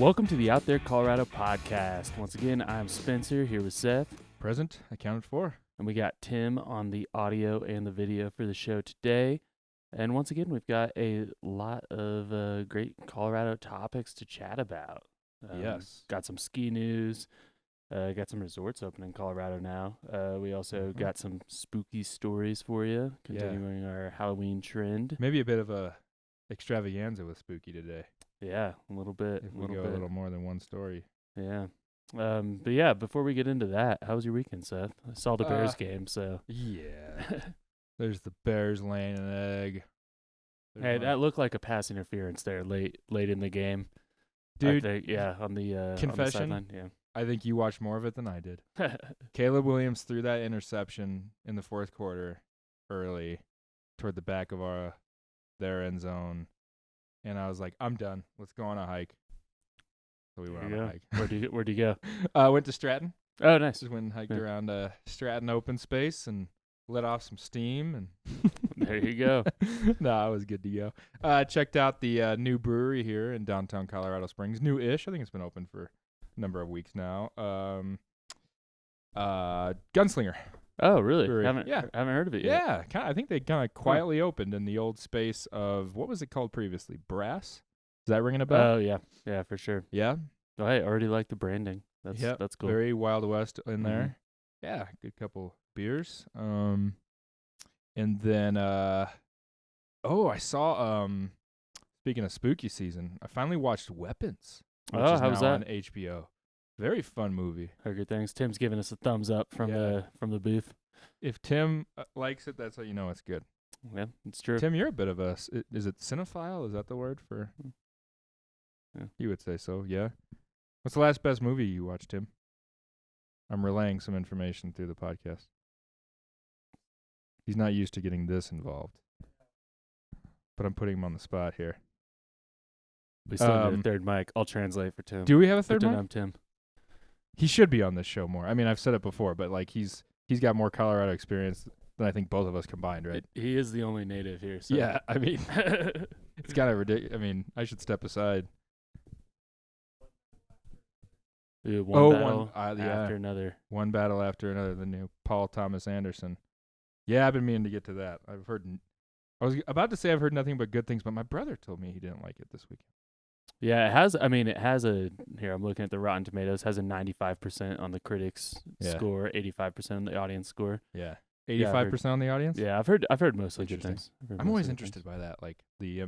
Welcome to the OutThere Colorado Podcast. Once again, I'm Spencer here with Seth. Present, accounted for. And we got Tim on the audio and the video for the show today. And once again, we've got a lot of great Colorado topics to chat about. Yes. Got some ski news. Got some resorts open in Colorado now. We also got some spooky stories for you, continuing our Halloween trend. Maybe a bit of a extravaganza with spooky today. Yeah, a little bit. If we go a little more than one story. Yeah. But yeah, before we get into that, how was your weekend, Seth? I saw the Bears game, so. Yeah. There's the Bears laying an egg. Hey, that looked like a pass interference there late in the game. Dude, on the confession, on the sideline, I think you watched more of it than I did. Caleb Williams threw that interception in the fourth quarter early toward the back of their end zone. And I was like, I'm done. Let's go on a hike. So we went on a hike. Where'd you go? Went to Stratton. Oh, nice. Just went and hiked around Stratton open space and let off some steam. And there you go. No, it was good to go. Checked out the new brewery here in downtown Colorado Springs. New-ish. I think it's been open for a number of weeks now. Gunslinger. Oh, really? Brewery. Haven't heard of it yet. Yeah, I think they kind of quietly opened in the old space of, what was it called previously? Brass? Is that ringing a bell? Oh, yeah. Yeah, for sure. Yeah? Oh, I already like the branding. That's cool. Very Wild West in there. Yeah, good couple beers. And then, I saw, speaking of spooky season, I finally watched Weapons, which is how was now that? on HBO. Very fun movie. Heard good things. Tim's giving us a thumbs up from the booth. If Tim likes it, that's how you know it's good. Yeah, it's true. Tim, you're a bit of a, is it cinephile? Is that the word for? Yeah. You would say so, yeah. What's the last best movie you watched, Tim? I'm relaying some information through the podcast. He's not used to getting this involved. But I'm putting him on the spot here. We still need a third mic. I'll translate for Tim. Do we have a third mic? I'm Tim. He should be on this show more. I mean, I've said it before, but like he's got more Colorado experience than I think both of us combined, right? He is the only native here. So. Yeah, I mean, it's kind of ridiculous. I mean, I should step aside. One battle after another. One battle after another. The new Paul Thomas Anderson. Yeah, I've been meaning to get to that. I was about to say I've heard nothing but good things, but my brother told me he didn't like it this weekend. Yeah, it has here I'm looking at the Rotten Tomatoes, has a 95% on the critics score, 85% on the audience score. Yeah. 85% on the audience? Yeah, I've heard mostly good things. I'm always interested by that, like the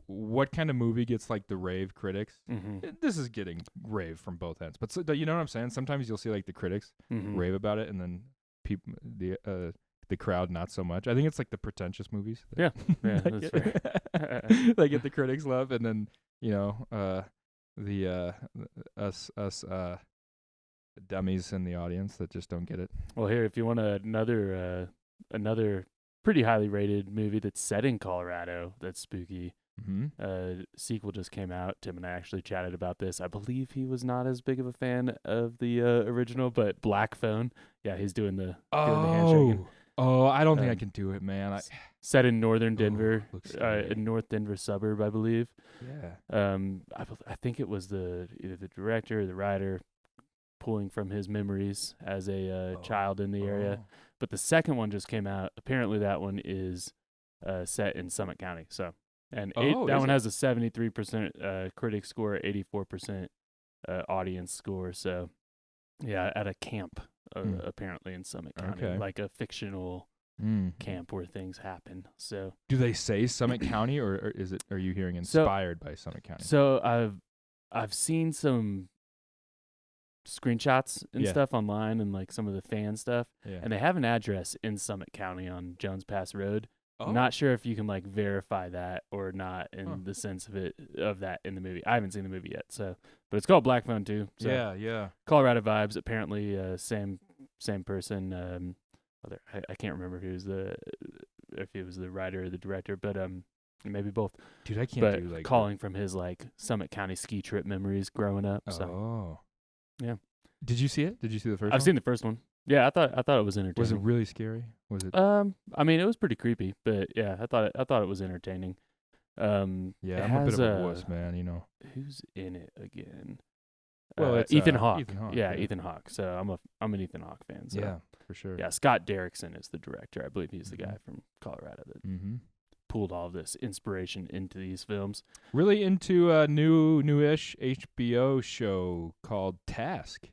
what kind of movie gets like the rave critics? Mm-hmm. This is getting rave from both ends. But you know what I'm saying? Sometimes you'll see like the critics rave about it and then people the crowd not so much. I think it's like the pretentious movies. Yeah, that's fair. They get the critics love, and then us dummies in the audience that just don't get it. Well, here, if you want another pretty highly rated movie that's set in Colorado that's spooky, sequel just came out. Tim and I actually chatted about this. I believe he was not as big of a fan of the original, but Black Phone. Yeah, he's doing the handshaking. Oh, I don't think I can do it, man. Set in northern Denver, in North Denver suburb, I believe. Yeah. I think it was either the director or the writer pulling from his memories as a child in the area. But the second one just came out. Apparently, that one is set in Summit County. So, and that one has a 73% critic score, 84% audience score. So, yeah, at a camp. Apparently in Summit County, like a fictional camp where things happen. So, do they say Summit County, or is it? Are you hearing inspired by Summit County? So I've seen some screenshots and stuff online, and like some of the fan stuff, and they have an address in Summit County on Jones Pass Road. I'm not sure if you can like verify that or not in the sense of that in the movie. I haven't seen the movie yet, but it's called Black Phone too. So yeah. Colorado vibes. Apparently, same person. I can't remember if he was the writer or the director, but maybe both. Dude, I can't do like calling from his like Summit County ski trip memories growing up. So yeah. Did you see it? Did you see the first one? I've seen the first one. Yeah, I thought it was entertaining. Was it really scary? Was it? I mean, it was pretty creepy, but yeah, I thought it was entertaining. Yeah, I'm a bit of a wuss, man. You know. Who's in it again? Well, it's Ethan Hawke. Ethan Hawke. Yeah, Ethan Hawke. So I'm an Ethan Hawke fan. So. Yeah, for sure. Yeah, Scott Derrickson is the director. I believe he's the guy from Colorado that pulled all of this inspiration into these films. Really into a newish HBO show called Task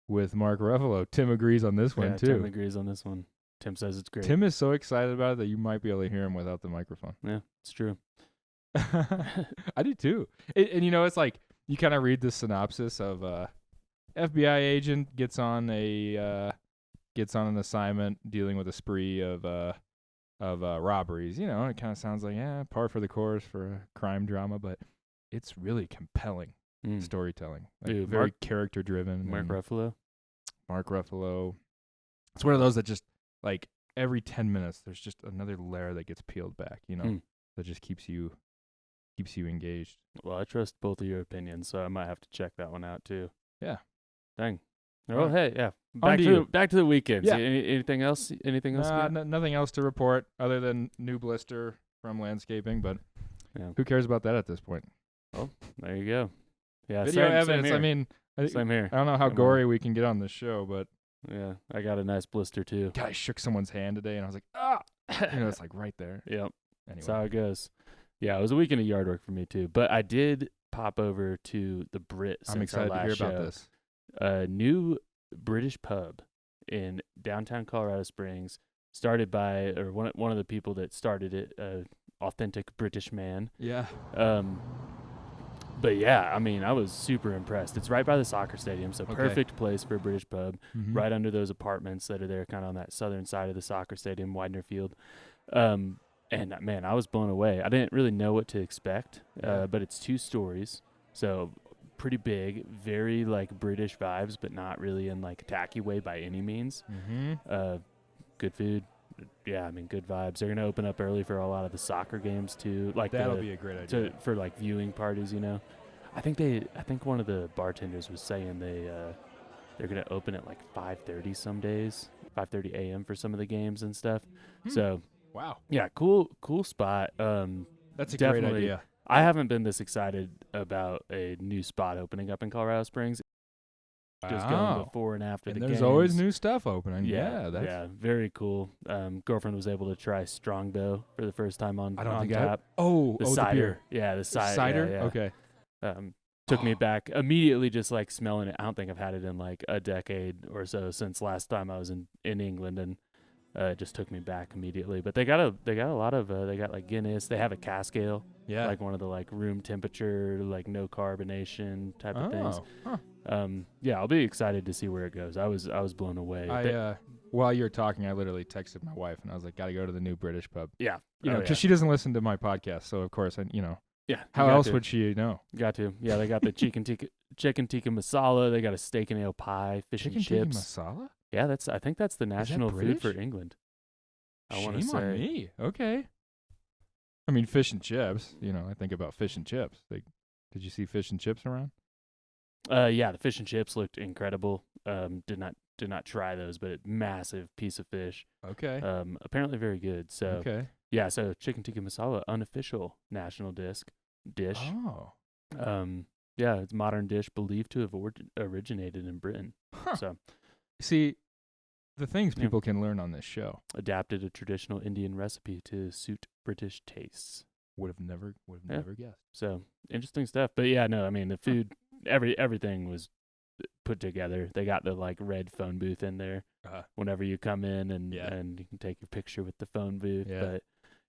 with Mark Ruffalo. Tim agrees on this one too. Tim agrees on this one. Tim says it's great. Tim is so excited about it that you might be able to hear him without the microphone. Yeah, it's true. I do too. And you know, it's like you kind of read the synopsis of FBI agent gets on an assignment dealing with a spree of robberies. You know, it kind of sounds like par for the course for a crime drama, but it's really compelling storytelling. Like Dude, very character driven. Mark Ruffalo. It's one of those that just like every 10 minutes there's just another layer that gets peeled back, you know, that just keeps you engaged. Well, I trust both of your opinions, so I might have to check that one out too. Yeah. Dang. All Oh, right. hey, yeah. Back to the weekends. Yeah. Anything else? Anything else? Nothing else to report other than new blister from landscaping, but who cares about that at this point? Well, there you go. Yeah, video evidence. Same I mean, same here. I don't know how gory we can get on this show, but yeah, I got a nice blister too. God, I shook someone's hand today, and I was like, ah, you know, it's like right there. Yep. Anyway. That's how it goes. Yeah, it was a weekend of yard work for me too, but I did pop over to the Brit. I'm excited to hear about this. A new British pub in downtown Colorado Springs, started by one of the people that started it, authentic British man. Yeah. But yeah, I mean, I was super impressed. It's right by the soccer stadium, so perfect place for a British pub, right under those apartments that are there kind of on that southern side of the soccer stadium, Widener Field. And man, I was blown away. I didn't really know what to expect, but it's 2 stories, so pretty big, very like British vibes, but not really in like a tacky way by any means. Good food. Yeah, I mean, good vibes. They're going to open up early for a lot of the soccer games too. Like that'll be a great idea for like viewing parties, you know. I think one of the bartenders was saying they're going to open at like 5:30 some days, 5:30 a.m. for some of the games and stuff. So, wow. Yeah, cool spot. That's a great idea. I haven't been this excited about a new spot opening up in Colorado Springs. Just going before and after the games. There's always new stuff opening. Yeah, very cool. Girlfriend was able to try Strongbow for the first time on tap. The cider. Beer. Yeah, the cider. Yeah. Okay. Took me back immediately, just like smelling it. I don't think I've had it in like a decade or so since last time I was in England, and it just took me back immediately. But they got a lot of they got like Guinness. They have a cask ale. Yeah. Like one of the like room temperature, like no carbonation type of things. Yeah, I'll be excited to see where it goes. I was blown away. While you were talking, I literally texted my wife and I was like, "Got to go to the new British pub." Yeah, you know, because she doesn't listen to my podcast, so of course, yeah. How else would she know? Got to. Yeah, they got the chicken tikka masala. They got a steak and ale pie, fish and chips. Chicken tikka masala? Yeah, I think that's the national food for England. I want to say. Shame on me. Okay. I mean, fish and chips. You know, I think about fish and chips. Like, did you see fish and chips around? Yeah, the fish and chips looked incredible. Did not try those, but massive piece of fish. Okay. Apparently very good. So. Okay. Yeah, so chicken tikka masala, unofficial national dish. Oh. Yeah, it's a modern dish believed to have originated in Britain. Huh. So, see, the things people can learn on this show. Adapted a traditional Indian recipe to suit British tastes. Would have never guessed. So, interesting stuff. But yeah, no, I mean, the food, everything was put together. They got the like red phone booth in there whenever you come in, and you can take your picture with the phone booth. Yeah. But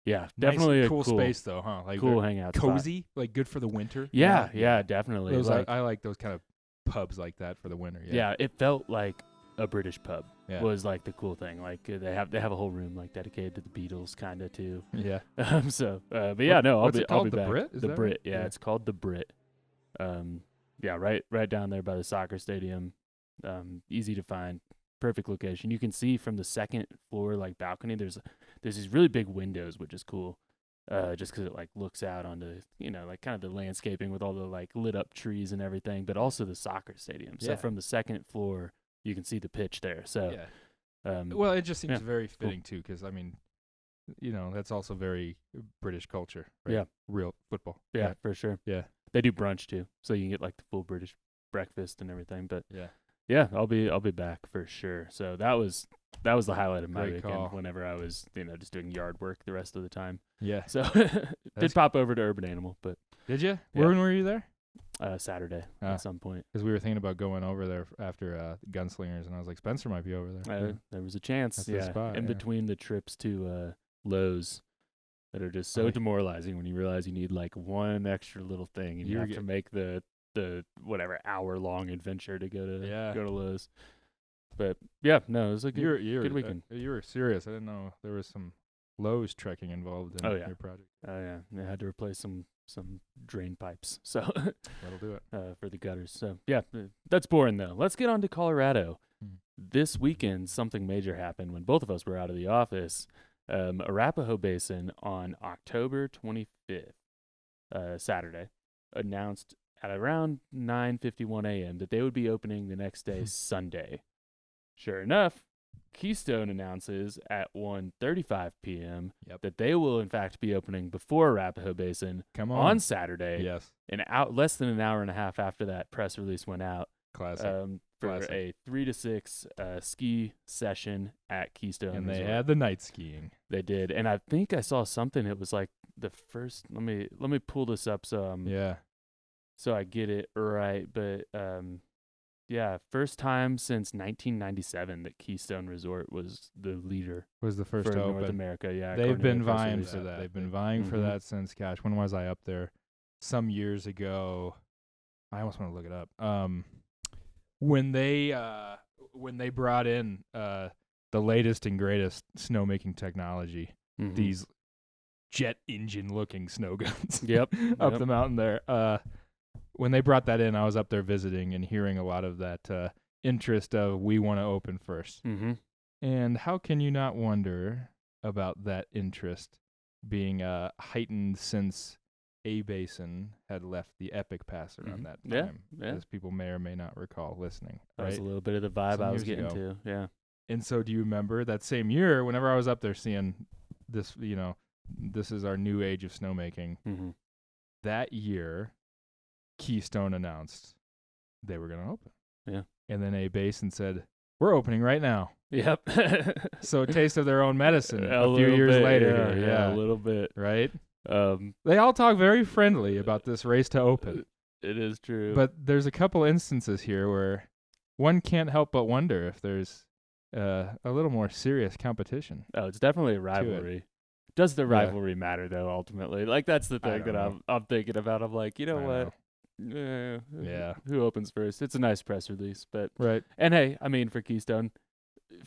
yeah, definitely nice, a cool space though, huh? Like cool hangout cozy, spot. like good for the winter. Yeah, definitely. Those I like those kind of pubs like that for the winter. Yeah, it felt like a British pub. Yeah. Was like the cool thing. Like they have a whole room like dedicated to the Beatles kind of too. Yeah. But yeah, no, I'll be back. Brit? The Brit. Yeah, it's called the Brit. Yeah, right down there by the soccer stadium. Easy to find. Perfect location. You can see from the second floor like balcony. There's these really big windows, which is cool. Just because it like looks out onto like kind of the landscaping with all the like lit up trees and everything, but also the soccer stadium. So from the second floor, you can see the pitch there. So well, it just seems very fitting too, because I mean, that's also very British culture. Right? Yeah. Real football. Yeah, for sure. Yeah. They do brunch too, so you can get like the full British breakfast and everything. But Yeah. yeah, I'll be back for sure. So that was the highlight of my Great weekend call. whenever I was, just doing yard work the rest of the time. Yeah. So did pop over to Urban Animal, but Did you? Yeah. When were you there? Saturday at some point. Because we were thinking about going over there after Gunslingers, and I was like, Spencer might be over there. There was a chance, That's the spot, in yeah. between the trips to Lowe's that are just so demoralizing when you realize you need like one extra little thing and you have to make the whatever hour-long adventure to go to Lowe's. But yeah, no, it was a good weekend. You were serious. I didn't know there was some Lowe's trekking involved in your project. Oh yeah, they had to replace some drain pipes, so That'll do it. for the gutters. So yeah, that's boring though. Let's get on to Colorado. This weekend, something major happened when both of us were out of the office. Arapahoe Basin on October 25th, Saturday, announced at around 9:51 a.m. that they would be opening the next day, Sunday. Sure enough, Keystone announces at 1:35 p.m. that they will in fact be opening before Arapahoe Basin on Saturday. Yes. And less than an hour and a half after that press release went out. Classic. For a 3 to 6 ski session at Keystone. And they Resort. had the night skiing. They did, and I think I saw something. It was like the first. Let me pull this up so I get it right. But first time since 1997 that Keystone Resort was the leader. Was the first for to North open. America. Yeah, they've been vying for that. They've been vying for Mhm. that since when was I up there? Some years ago. I almost want to look it up. When they brought in the latest and greatest snowmaking technology, these jet engine looking snow guns up the mountain there. When they brought that in, I was up there visiting and hearing a lot of that interest of we want to open first. Mm-hmm. And how can you not wonder about that interest being heightened since A-Basin had left the Epic Pass around that time, as people may or may not recall listening. That right? was a little bit of the vibe I was getting to, yeah. And so do you remember that same year, whenever I was up there seeing this, this is our new age of snowmaking, that year, Keystone announced they were going to open. Yeah. And then A-Basin said, we're opening right now. Yep. So a taste of their own medicine a few years later. Yeah, a little bit. Right? They all talk very friendly about this race to open. It is true. But there's a couple instances here where one can't help but wonder if there's a little more serious competition. Oh, it's definitely a rivalry. Does the rivalry matter though? Ultimately, like that's the thing that I'm thinking about. I'm like, you know what? Who opens first? It's a nice press release, but And hey, I mean, for Keystone,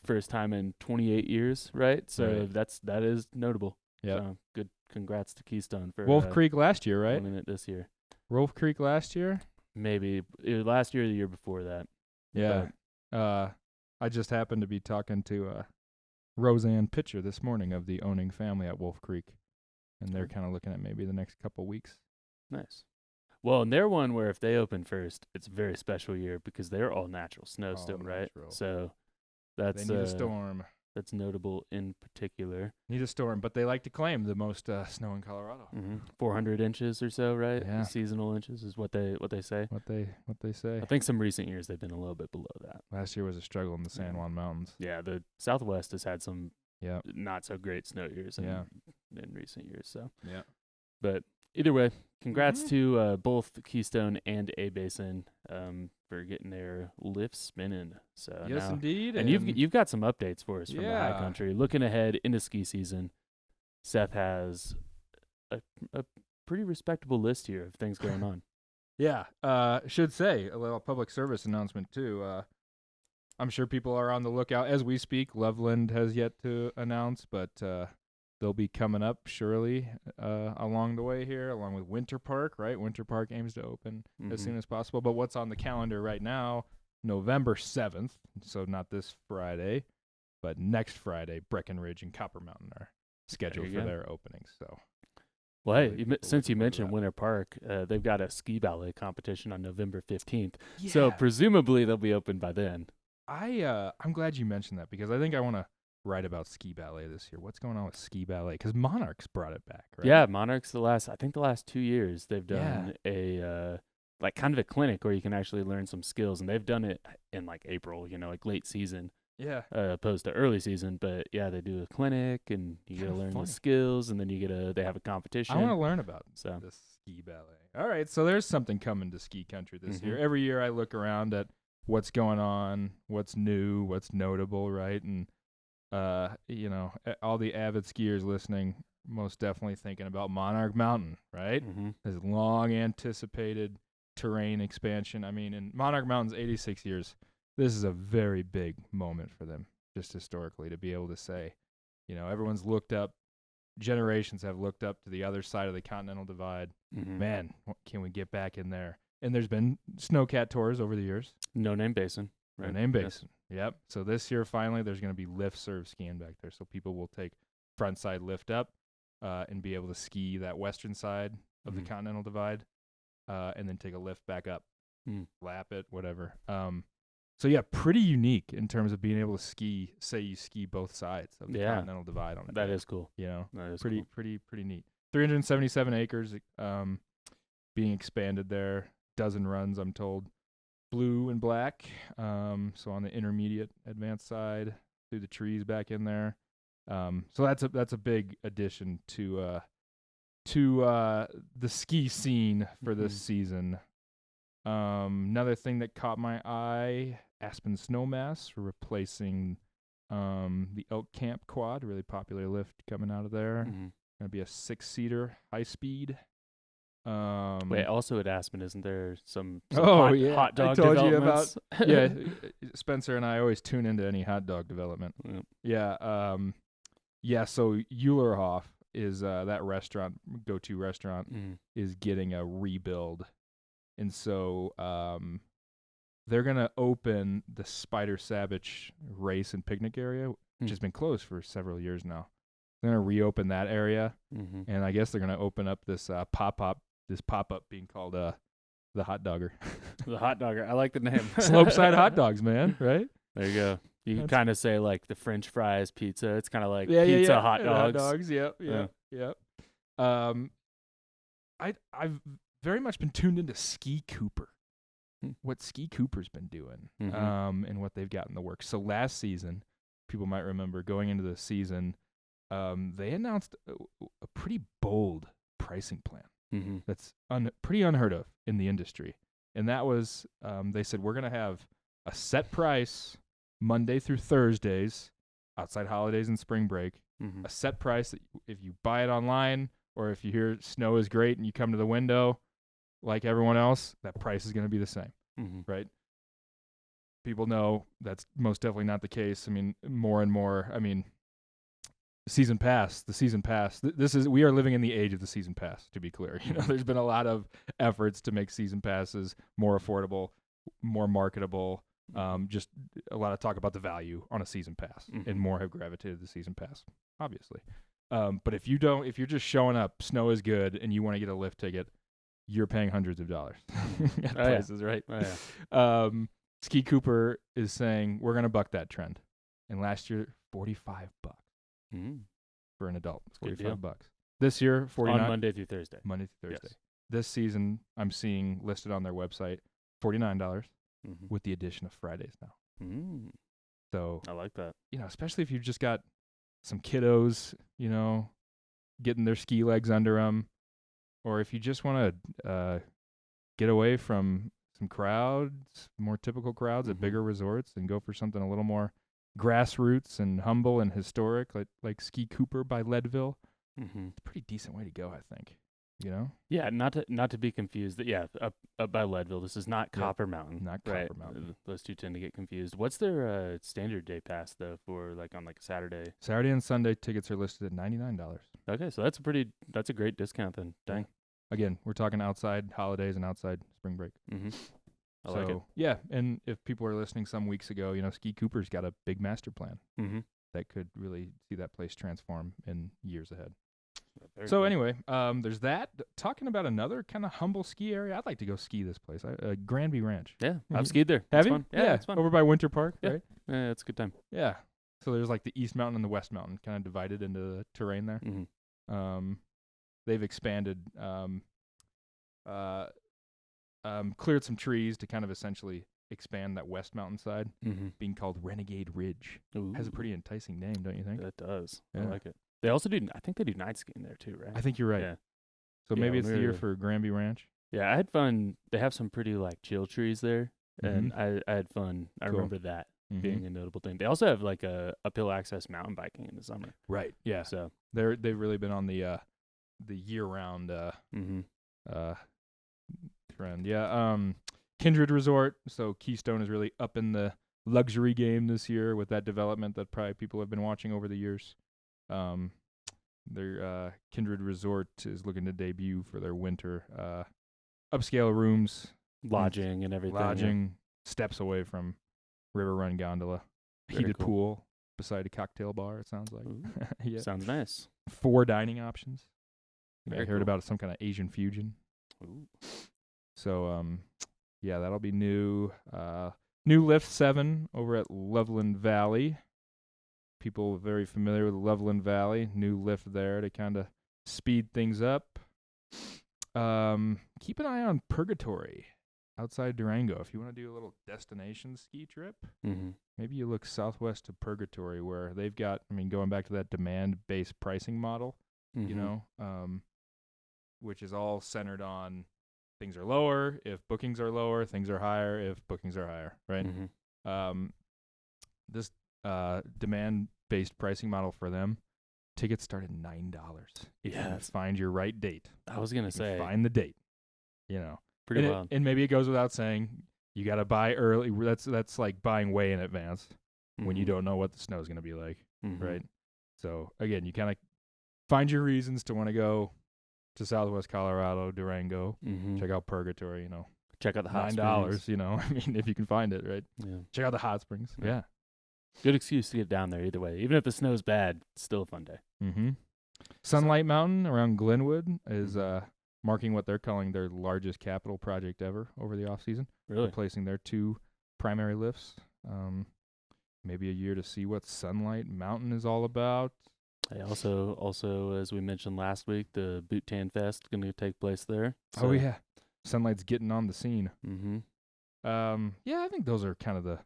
first time in 28 years, right? So that is notable. Yeah. So good. Congrats to Keystone for Wolf Creek last year, right? Winning it this year. Wolf Creek last year? Maybe last year or the year before that. Yeah. I just happened to be talking to Roseanne Pitcher this morning of the owning family at Wolf Creek, and they're kind of looking at maybe the next couple weeks. Nice. Well, and they're one where if they open first, it's a very special year because they're all natural snow still, right? So that's they need a storm. That's notable in particular. Need a storm, but they like to claim the most snow in Colorado. 400 inches or so, right? Yeah. Seasonal inches is what they say. What they say. I think some recent years they've been a little bit below that. Last year was a struggle in the San Juan Mountains. Yeah, the Southwest has had some not so great snow years in recent years. So but either way, congrats to both Keystone and A-Basin for getting their lift spinning. So yes, indeed. And you've got some updates for us from the high country. Looking ahead into ski season, Seth has a pretty respectable list here of things going on. Should say a little public service announcement too. I'm sure people are on the lookout as we speak. Loveland has yet to announce, but they'll be coming up surely along the way here, along with Winter Park, right? Winter Park aims to open as soon as possible. But what's on the calendar right now, November 7th, so not this Friday, but next Friday, Breckenridge and Copper Mountain are scheduled for their openings. So, well, hey, since you mentioned Winter Park, they've got a ski ballet competition on November 15th. So presumably they'll be open by then. I'm glad you mentioned that because I think I want to write about ski ballet this year. What's going on with ski ballet? Because Monarchs brought it back, right? Yeah, Monarchs the last 2 years they've done a like kind of a clinic where you can actually learn some skills, and they've done it in like April, like late season. Yeah. Opposed to early season, but yeah, they do a clinic and you get to learn the skills, and then they have a competition. I want to learn about the ski ballet. All right, so there's something coming to ski country this year. Every year I look around at what's going on, what's new, what's notable, right? And all the avid skiers listening, most definitely thinking about Monarch Mountain, right? This long anticipated terrain expansion. I mean, in Monarch Mountain's 86 years. This is a very big moment for them, just historically, to be able to say, everyone's looked up, generations have looked up to the other side of the Continental Divide. Man, can we get back in there? And there's been snowcat tours over the years. No Name Basin. Right? No Name Basin. Yes. Yep. So this year, finally, there's going to be lift serve skiing back there. So people will take front side lift up and be able to ski that western side of the Continental Divide and then take a lift back up, lap it, whatever. So yeah, pretty unique in terms of being able to ski. Say you ski both sides of the Continental Divide on it. That is cool. That is pretty neat. 377 acres being expanded there. Dozen runs, I'm told. Blue and black. So on the intermediate advanced side, through the trees back in there. So that's a big addition to the ski scene for this season. Another thing that caught my eye, Aspen Snowmass for replacing the Elk Camp quad, really popular lift coming out of there. Going to be a 6-seater, high speed. Wait, also at Aspen, isn't there some I hot dog told developments? you about Spencer and I always tune into any hot dog development. So Eulerhof is that restaurant, go-to restaurant, is getting a rebuild. And so they're going to open the Spider Savage race and picnic area, which has been closed for several years now. They're going to reopen that area, and I guess they're going to open up this pop-up being called the Hot Dogger. The Hot Dogger. I like the name. Slopeside hot dogs, man, right? There you go. You can kind of say like the French fries pizza. It's kind of like pizza hot dogs. Hot dogs, yep. I've very much been tuned into Ski Cooper, what Ski Cooper's been doing, and what they've got in the works. So last season, people might remember going into the season, they announced a pretty bold pricing plan that's pretty unheard of in the industry. And that was, they said, we're going to have a set price Monday through Thursdays, outside holidays and spring break, a set price that if you buy it online or if you hear snow is great and you come to the window, like everyone else, that price is going to be the same, right? People know that's most definitely not the case. I mean, more and more, the season pass. We are living in the age of the season pass, to be clear. There's been a lot of efforts to make season passes more affordable, more marketable, just a lot of talk about the value on a season pass, and more have gravitated to the season pass, obviously. But if you're just showing up, snow is good, and you want to get a lift ticket, you're paying hundreds of dollars at places, right? Ski Cooper is saying we're going to buck that trend. And last year, $45 for an adult. $45. This year, $49 on Monday through Thursday. Yes. This season, I'm seeing listed on their website $49 with the addition of Fridays now. So I like that. Especially if you've just got some kiddos, getting their ski legs under them. Or if you just want to get away from some crowds, more typical crowds at bigger resorts, and go for something a little more grassroots and humble and historic, like Ski Cooper by Leadville, it's a pretty decent way to go, I think. Yeah, not to be confused. Up by Leadville. This is not Copper Mountain. Not Copper Mountain. Those two tend to get confused. What's their standard day pass though for on a Saturday? Saturday and Sunday tickets are listed at $99. Okay, so that's a great discount then. Dang. Again, we're talking outside holidays and outside spring break. I like it. Yeah, and if people are listening some weeks ago, Ski Cooper's got a big master plan that could really see that place transform in years ahead. So anyway, there's that. Talking about another kind of humble ski area, I'd like to go ski this place, Granby Ranch. Yeah, I've skied there. Have you? Fun. Yeah, it's fun. Over by Winter Park, yeah. right? Yeah, it's a good time. Yeah. So there's like the East Mountain and the West Mountain, kind of divided into the terrain there. Mm-hmm. They've expanded, cleared some trees to kind of essentially expand that West Mountain side, being called Renegade Ridge. Ooh. Has a pretty enticing name, don't you think? That does. Yeah. I like it. They also do. I think they do night skiing there too, right? I think you're right. Yeah. So maybe it's the year for Granby Ranch. Yeah, I had fun. They have some pretty like chill trees there, and I had fun. I remember that being a notable thing. They also have like a uphill access mountain biking in the summer. Right. Yeah. So they've really been on the year round trend. Yeah. Kindred Resort. So Keystone is really up in the luxury game this year with that development that probably people have been watching over the years. Their Kindred Resort is looking to debut for their winter upscale rooms, lodging and everything. Steps away from River Run Gondola, Very heated cool. pool beside a cocktail bar. It sounds like. Yeah. Sounds nice. 4 dining options. Very I heard cool. about some kind of Asian fusion. Ooh. So yeah, that'll be new. New Lift 7 over at Loveland Valley. People very familiar with Loveland Valley. New lift there to kind of speed things up. Keep an eye on Purgatory outside Durango. If you want to do a little destination ski trip, maybe you look southwest to Purgatory, where they've got, going back to that demand-based pricing model, you know, which is all centered on things are lower. If bookings are lower, things are higher. If bookings are higher, right? This demand-based pricing model for them, tickets start at $9. If you find your right date. I was gonna say, find the date. You know, pretty wild. And maybe it goes without saying, you got to buy early. That's like buying way in advance when you don't know what the snow is going to be like, right? So again, you kind of find your reasons to want to go to Southwest Colorado, Durango, check out Purgatory. You know, check out the hot $9. springs. You know, if you can find it, right? Yeah. Check out the hot springs. Yeah. Good excuse to get down there either way. Even if the snow's bad, it's still a fun day. Sunlight Mountain around Glenwood is marking what they're calling their largest capital project ever over the off season. Really? Replacing their 2 primary lifts. Maybe a year to see what Sunlight Mountain is all about. Hey, also, as we mentioned last week, the Boot Tan Fest going to take place there. So. Oh, yeah. Sunlight's getting on the scene. Yeah, I think those are kind of the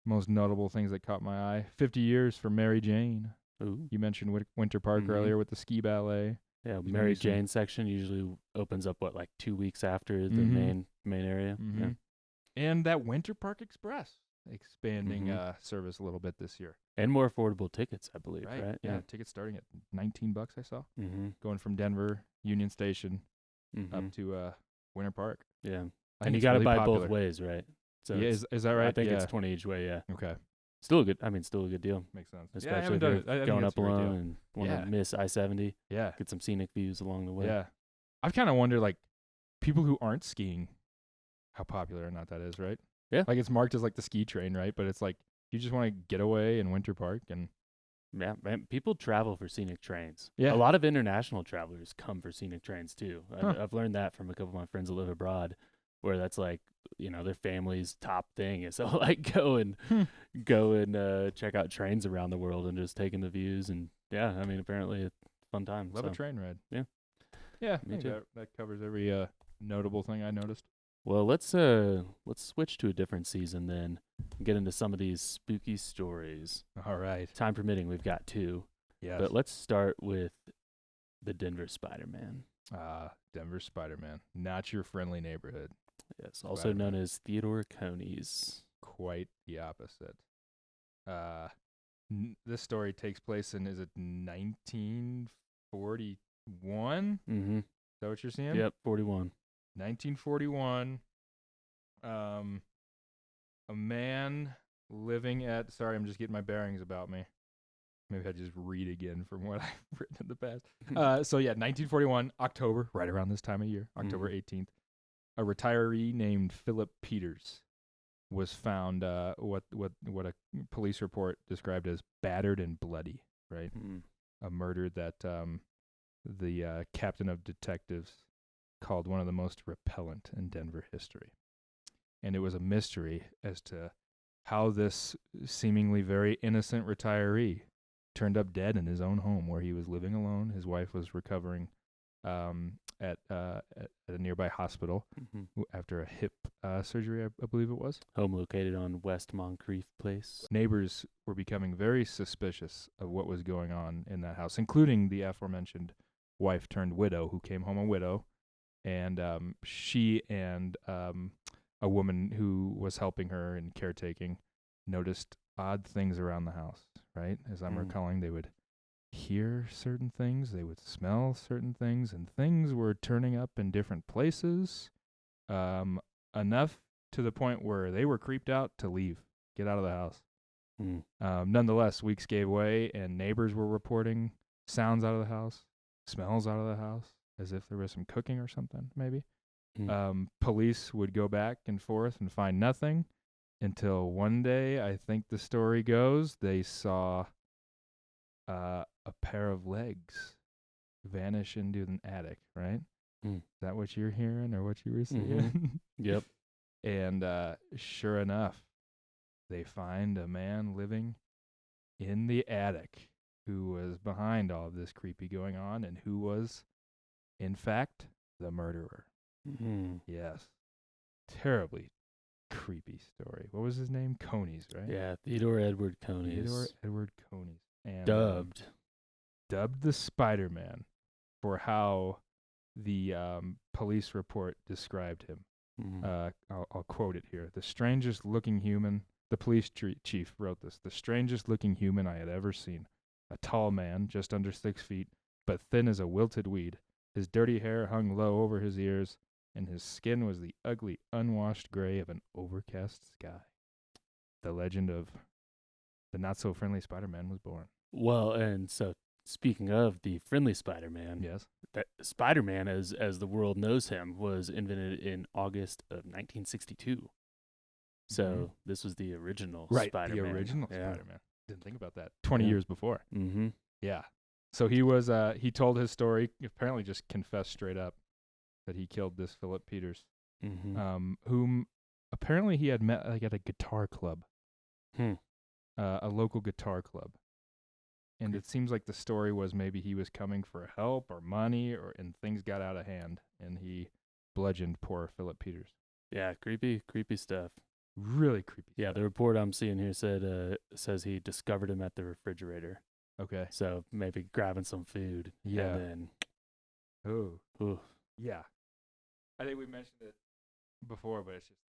most notable things that caught my eye. 50 years for Mary Jane. Ooh. You mentioned Winter Park earlier with the ski ballet. Yeah, Mary Jane section usually opens up, 2 weeks after the main area? Yeah. And that Winter Park Express expanding service a little bit this year. And more affordable tickets, I believe, right? Yeah, tickets starting at $19 I saw. Going from Denver, Union Station, up to Winter Park. Yeah. And you got to buy both ways, right? So yeah, is that right? I think it's 20 each way, yeah. Okay. Still a good deal. Makes sense. Especially if you're going up alone and want to miss I-70. Yeah. Get some scenic views along the way. Yeah. I've kind of wondered, people who aren't skiing, how popular or not that is, right? Yeah. It's marked as the ski train, right? But it's you just want to get away in Winter Park and. Yeah, man, people travel for scenic trains. Yeah. A lot of international travelers come for scenic trains too. I've learned that from a couple of my friends that live abroad, where that's their family's top thing is to go and check out trains around the world and just taking the views. And yeah, apparently it's a fun time. Love a train ride. Yeah. Yeah, me too. That covers every notable thing I noticed. Well, let's switch to a different season then and get into some of these spooky stories. All right. Time permitting, we've got 2. Yes. But let's start with the Denver Spider-Man. Denver Spider-Man. Not your friendly neighborhood. Yes, also known as Theodore Coney's. Quite the opposite. This story takes place in, is it 1941? Is that what you're seeing? Yep, 41. 1941. A man living at, sorry, I'm just getting my bearings about me. Maybe I just read again from what I've written in the past. 1941, October, right around this time of year, October 18th. A retiree named Philip Peters was found, what a police report described as battered and bloody, right? A murder that the captain of detectives called one of the most repellent in Denver history. And it was a mystery as to how this seemingly very innocent retiree turned up dead in his own home where he was living alone. His wife was recovering at a nearby hospital after a hip surgery, I believe it was. Home located on West Moncrief Place. Neighbors were becoming very suspicious of what was going on in that house, including the aforementioned wife turned widow who came home a widow. And she and a woman who was helping her in caretaking noticed odd things around the house, right? As I'm recalling, they would hear certain things, they would smell certain things, and things were turning up in different places, enough to the point where they were creeped out to leave, get out of the house. Nonetheless, weeks gave way, and neighbors were reporting sounds out of the house, smells out of the house, as if there was some cooking or something, maybe. Police would go back and forth and find nothing until one day, I think the story goes, they saw a pair of legs vanish into an attic, right? Is that what you're hearing or what you were seeing? Yep. And sure enough, they find a man living in the attic who was behind all of this creepy going on and who was, in fact, the murderer. Yes. Terribly creepy story. What was his name? Conies, right? Yeah, Theodore Edward Conies. Theodore Edward Conies. And Dubbed the Spider-Man for how the police report described him. I'll quote it here. The strangest looking human, the police chief wrote this, the strangest looking human I had ever seen. A tall man, just under 6 feet, but thin as a wilted weed. His dirty hair hung low over his ears, and his skin was the ugly, unwashed gray of an overcast sky. The legend of the not-so-friendly Spider-Man was born. Well, and so speaking of the friendly Spider-Man, yes, that Spider-Man, as the world knows him, was invented in August of 1962. So this was the original Spider-Man. The original Spider-Man. Didn't think about that. 20 years before. Yeah. So he was. He told his story. Apparently, just confessed straight up that he killed this Philip Peters, whom apparently he had met like at a guitar club, a local guitar club. And it seems like the story was maybe he was coming for help or money, and things got out of hand, and he bludgeoned poor Philip Peters. Yeah, creepy stuff. Really creepy. Yeah, the report I'm seeing here says he discovered him at the refrigerator. Okay. So maybe grabbing some food. Yeah. And then, ooh. Yeah. I think we mentioned it before, but it's just.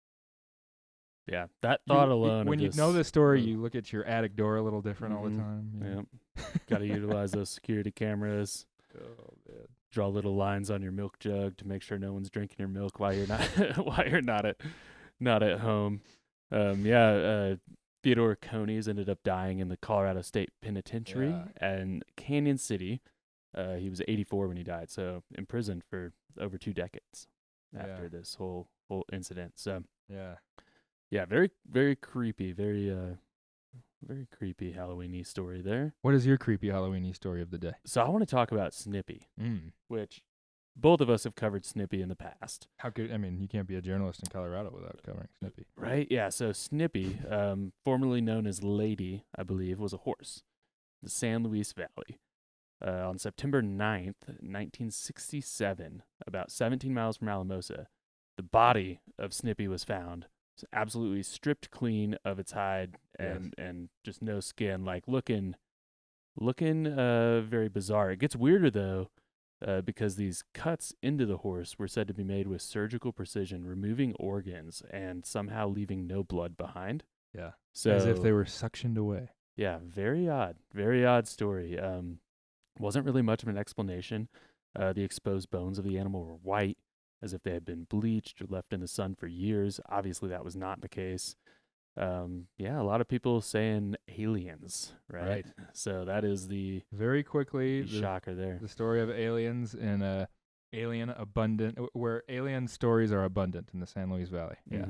Yeah, that thought alone. When you know the story, you look at your attic door a little different all the time. Yeah. Got to utilize those security cameras. Oh man. Draw little lines on your milk jug to make sure no one's drinking your milk while you're not at home. Theodore Conies ended up dying in the Colorado State Penitentiary in Canyon City. He was 84 when he died, so imprisoned for over 2 decades after this whole incident. So very, very creepy, very creepy Halloween-y story there. What is your creepy Halloween-y story of the day? So I want to talk about Snippy, which both of us have covered Snippy in the past. How could you can't be a journalist in Colorado without covering Snippy. Right? Yeah, so Snippy, formerly known as Lady, I believe, was a horse in the San Luis Valley. On September 9th, 1967, about 17 miles from Alamosa, the body of Snippy was found. It's absolutely stripped clean of its hide and just no skin, like looking very bizarre. It gets weirder though, because these cuts into the horse were said to be made with surgical precision, removing organs and somehow leaving no blood behind. Yeah, so as if they were suctioned away. Yeah, very odd story. Wasn't really much of an explanation. The exposed bones of the animal were white, as if they had been bleached or left in the sun for years. Obviously, that was not the case. A lot of people saying aliens, right? So that is the very quickly the shocker there. The story of aliens in a where alien stories are abundant in the San Luis Valley. Yeah.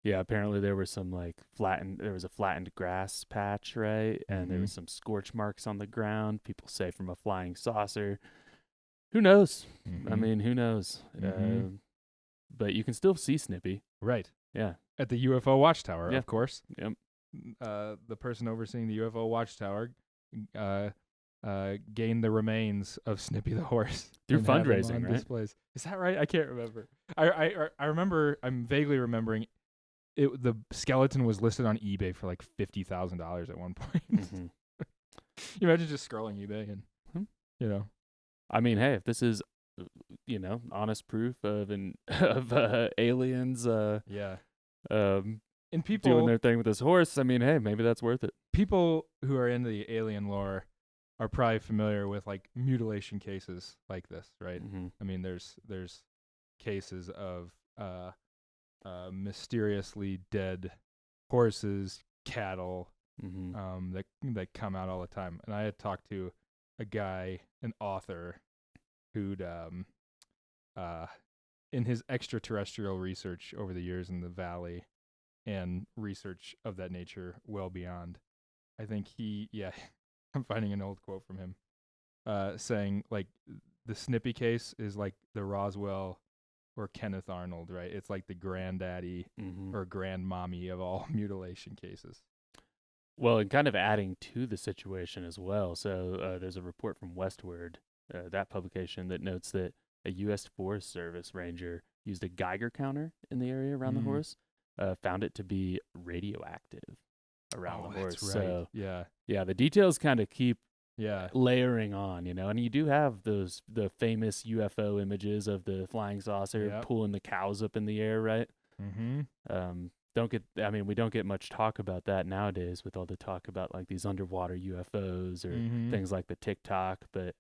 Yeah, apparently there was a flattened grass patch, right? And there was some scorch marks on the ground. People say from a flying saucer. Who knows? I mean, who knows? But you can still see Snippy. Right. Yeah. At the UFO watchtower, Yeah. of course. Yep. The person overseeing the UFO watchtower gained the remains of Snippy the horse through and have him fundraising, on right? displays. Is that right? I can't remember. I remember. I'm vaguely remembering. The skeleton was listed on eBay for like $50,000 at one point. Mm-hmm. You imagine just scrolling eBay and, you know. I mean, hey, if this is, honest proof of aliens, Yeah. and people doing their thing with this horse, I mean, hey, maybe that's worth it. People who are into the alien lore are probably familiar with like mutilation cases like this, right? Mm-hmm. I mean, there's cases of mysteriously dead horses, cattle, Mm-hmm. that come out all the time. And I had talked to a guy, an author, who'd in his extraterrestrial research over the years in the valley and research of that nature well beyond, I think I'm finding an old quote from him saying like the Snippy case is like the Roswell or Kenneth Arnold, right? It's like the granddaddy or grandmommy of all mutilation cases. Well, and kind of adding to the situation as well. So there's a report from Westward, that publication, that notes that a U.S. Forest Service ranger used a Geiger counter in the area around the horse, found it to be radioactive around the horse. That's right. So yeah, the details kind of keep Yeah. layering on, and you do have the famous UFO images of the flying saucer pulling the cows up in the air, right? Mm-hmm. We don't get much talk about that nowadays with all the talk about like these underwater UFOs or things like the TikTok, but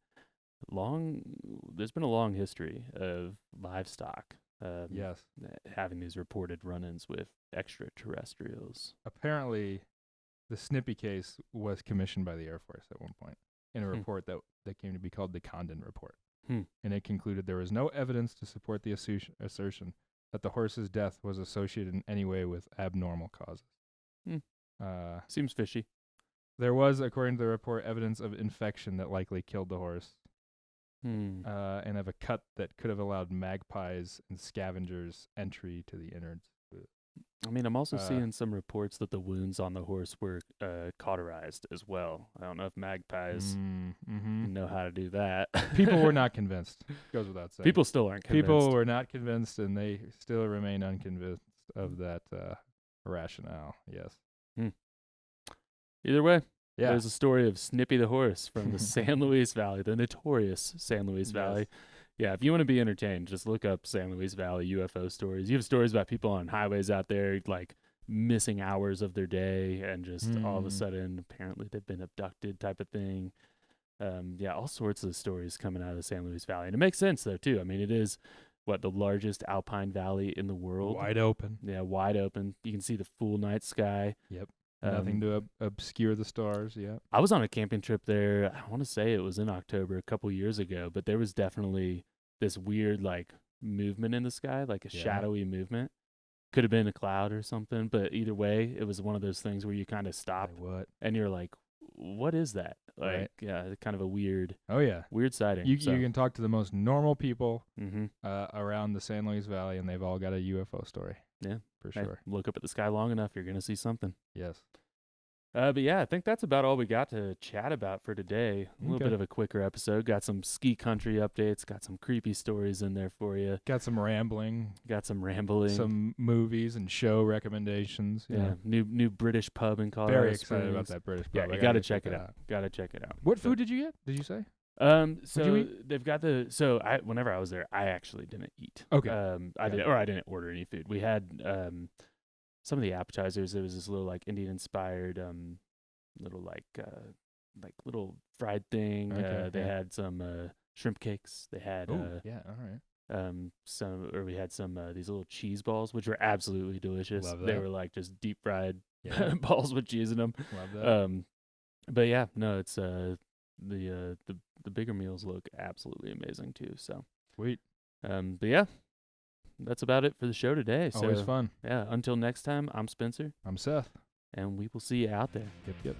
there's been a long history of livestock having these reported run-ins with extraterrestrials. Apparently, the Snippy case was commissioned by the Air Force at one point in a report that came to be called the Condon Report. And it concluded there was no evidence to support the assertion that the horse's death was associated in any way with abnormal causes. Seems fishy. There was, according to the report, evidence of infection that likely killed the horse, and of a cut that could have allowed magpies and scavengers entry to the innards. I mean, I'm also seeing some reports that the wounds on the horse were cauterized as well. I don't know if magpies know how to do that. People were not convinced. Goes without saying. People still aren't convinced. People were not convinced, and they still remain unconvinced of that rationale. Yes. Either way, there's a story of Snippy the horse from the San Luis Valley, the notorious San Luis Valley. Yeah, if you want to be entertained, just look up San Luis Valley UFO stories. You have stories about people on highways out there, like missing hours of their day, and just all of a sudden, apparently they've been abducted type of thing. All sorts of stories coming out of the San Luis Valley. And it makes sense, though, too. I mean, it is, the largest alpine valley in the world. Wide open. Yeah, wide open. You can see the full night sky. Yep. Nothing to obscure the stars. Yeah. I was on a camping trip there. I want to say it was in October a couple years ago, but there was definitely this weird movement in the sky, like a shadowy movement. Could have been a cloud or something, but either way, it was one of those things where you kind of stop and you're like, what is that? Kind of a weird weird sighting. You can talk to the most normal people around the San Luis Valley, and they've all got a UFO story. Yeah, for sure. Look up at the sky long enough, you're going to see something. Yes. But yeah, I think that's about all we got to chat about for today. A little bit of a quicker episode. Got some ski country updates. Got some creepy stories in there for you. Got some rambling. Some movies and show recommendations. Yeah. New British pub in Colorado Very excited about that British pub. Yeah, you got to check it out. What food did you get? Did you say? So they've got whenever I was there, I actually didn't eat. Okay. I didn't order any food. We had some of the appetizers. There was this little Indian inspired little little fried thing. They had some shrimp cakes. They had all right. we had some these little cheese balls, which were absolutely delicious. Love that. They were just deep fried balls with cheese in them. Love that. But yeah, no, it's the bigger meals look absolutely amazing too. So sweet. But yeah, that's about it for the show today. Always fun. Yeah. Until next time, I'm Spencer. I'm Seth. And we will see you out there. Yep.